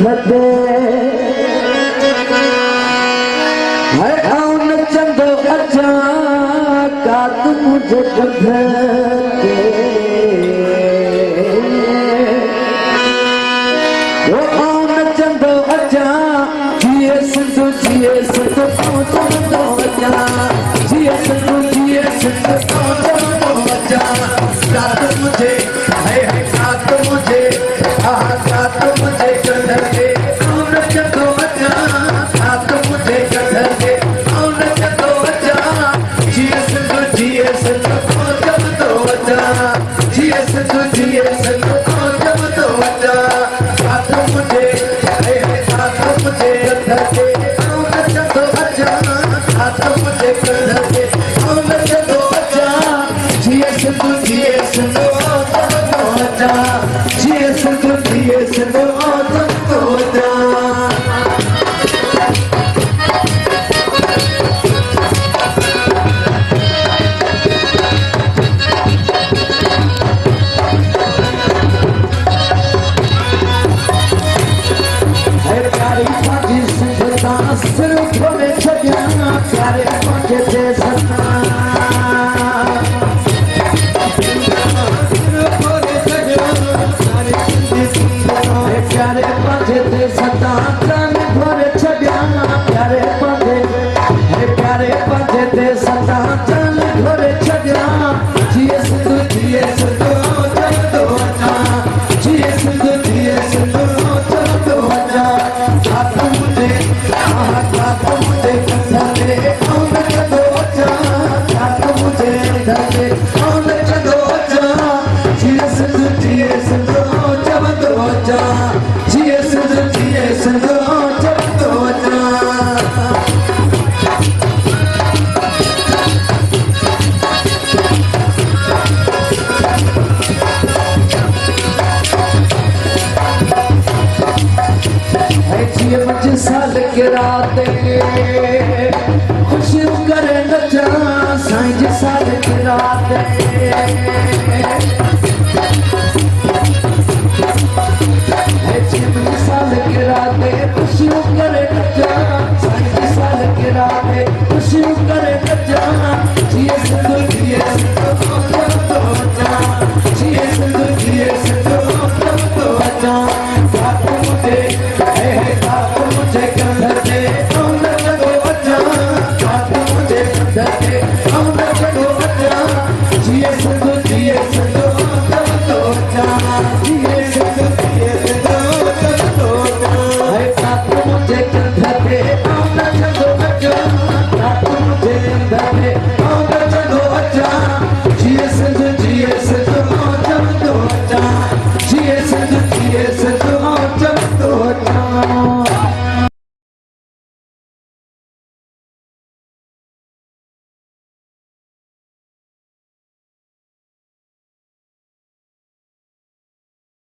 थदे है आउन चंदो अचा कात मुझे कधे वो आउन चंदो अचा जिए सिंधु चंदो अचा जिए सिंधु चंदो अचा कात मुझे है कात मुझे कात मुझे कधे आउन चंदो अचा कात मुझे कधे आउन चंदो अचा जिए सिंधु चंदो अचा जिए सिंधु चंदो अचा कात मुझे है कात मुझे कधे आउन चंदो अचा कात मुझे कधे आउन चंदो अचा जिए सिंधु चंदो अचा जिए सिंधु चंदो अचा साल के रात